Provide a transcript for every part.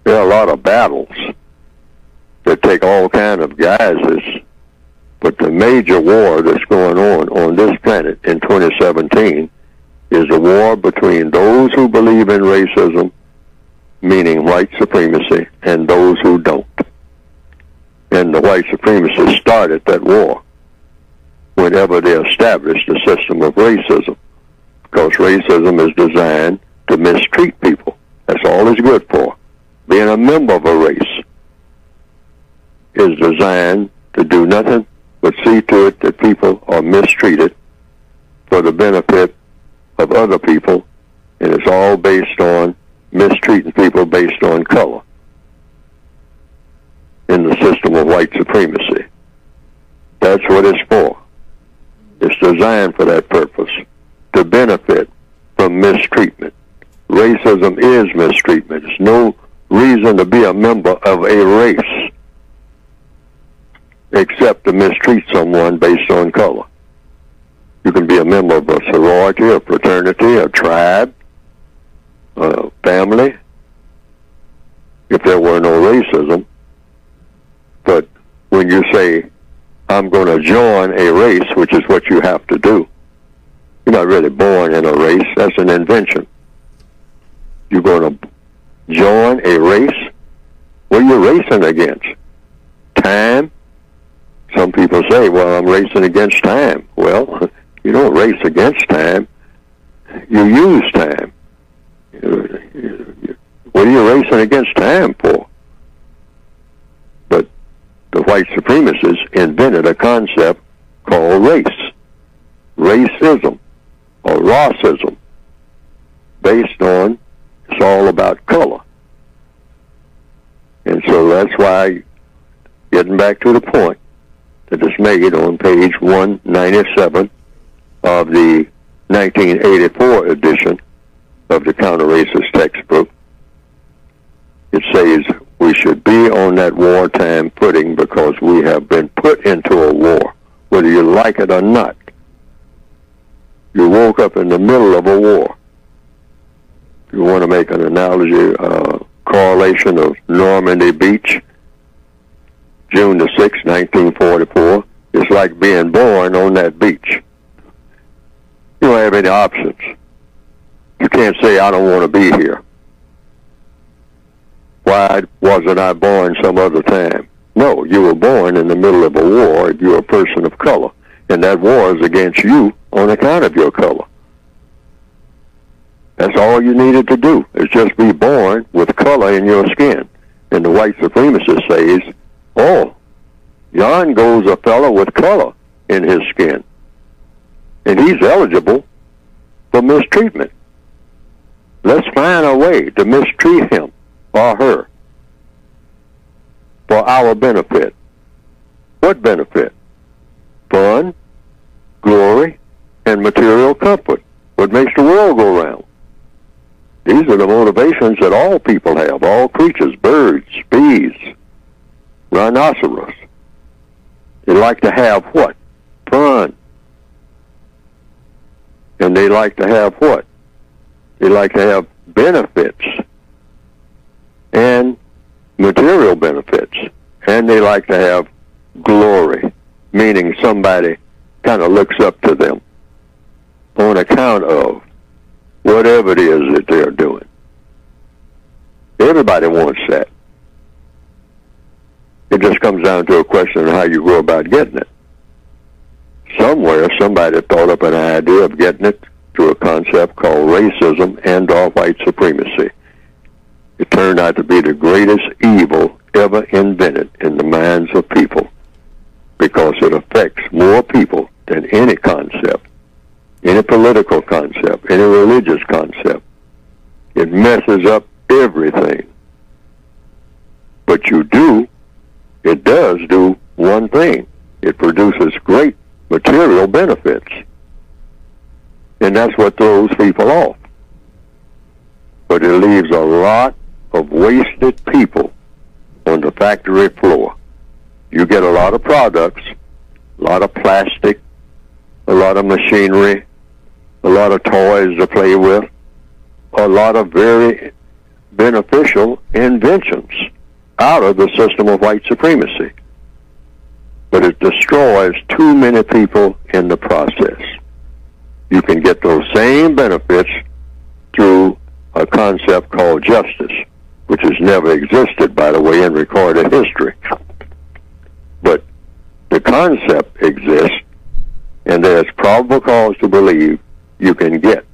There are a lot of battles that take all kinds of guises, but the major war that's going on this planet in 2017 is a war between those who believe in racism, meaning white supremacy, and those who don't. And the white supremacists started that war whenever they established a system of racism, because racism is designed to mistreat people. That's all it's good for. Being a member of a race is designed to do nothing but see to it that people are mistreated for the benefit of other people, and it's all based on mistreating people based on color in the system of white supremacy. That's what it's for. It's designed for that purpose, to benefit from mistreatment. Racism is mistreatment. There's no reason to be a member of a race except to mistreat someone based on color. You can be a member of a sorority, a fraternity, a tribe, a family, if there were no racism. But when you say, I'm going to join a race, which is what you have to do, you're not really born in a race. That's an invention. You're going to join a race? What are you racing against? Time? Some people say, well, I'm racing against time. Well, you don't race against time. You use time. What are you racing against time for? But the white supremacists invented a concept called race. Racism or racism, based on, it's all about color. And so that's why, getting back to the point that is made on page 197 of the 1984 edition of the Counter-Racist textbook, it says we should be on that wartime footing because we have been put into a war, whether you like it or not. You woke up in the middle of a war. You want to make an analogy, correlation of Normandy Beach, June the 6th, 1944. It's like being born on that beach. You don't have any options. You can't say, I don't want to be here. Why wasn't I born some other time? No, you were born in the middle of a war. You're a person of color, and that war is against you on account of your color. That's all you needed to do, is just be born with color in your skin. And the white supremacist says, oh, yon goes a fellow with color in his skin, and he's eligible for mistreatment. Let's find a way to mistreat him or her for our benefit. What benefit? Fun, glory, and material comfort. What makes the world go round? These are the motivations that all people have, all creatures, birds, bees, rhinoceros. They like to have what? Fun. And they like to have what? They like to have benefits and material benefits. And they like to have glory, meaning somebody kind of looks up to them on account of whatever it is that they're doing. Everybody wants that. It just comes down to a question of how you go about getting it. Somewhere, somebody thought up an idea of getting it through a concept called racism and or white supremacy. It turned out to be the greatest evil ever invented in the minds of people, because it affects more people than any concept, any political concept, any religious concept. It messes up everything. But it does do one thing. It produces great material benefits. And that's what throws people off. But it leaves a lot of wasted people on the factory floor. You get a lot of products, a lot of plastic, a lot of machinery, a lot of toys to play with, a lot of very beneficial inventions out of the system of white supremacy. But it destroys too many people in the process. You can get those same benefits through a concept called justice, which has never existed, by the way, in recorded history. But the concept exists, and there's probable cause to believe you can get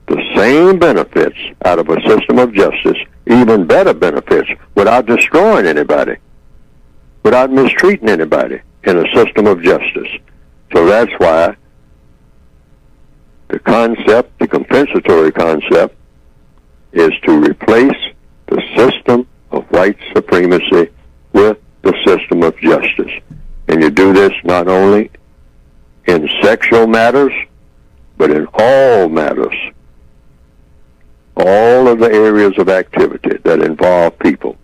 the same benefits out of a system of justice, even better benefits, without destroying anybody, without mistreating anybody in a system of justice. So that's why the concept, the compensatory concept, is to replace the system of white supremacy with the system of justice. And you do this not only in sexual matters, but in all matters, all of the areas of activity that involve people: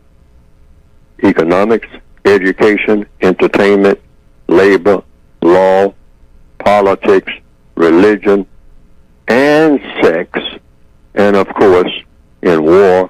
economics, education, entertainment, labor, law, politics, religion, and sex, and of course, in war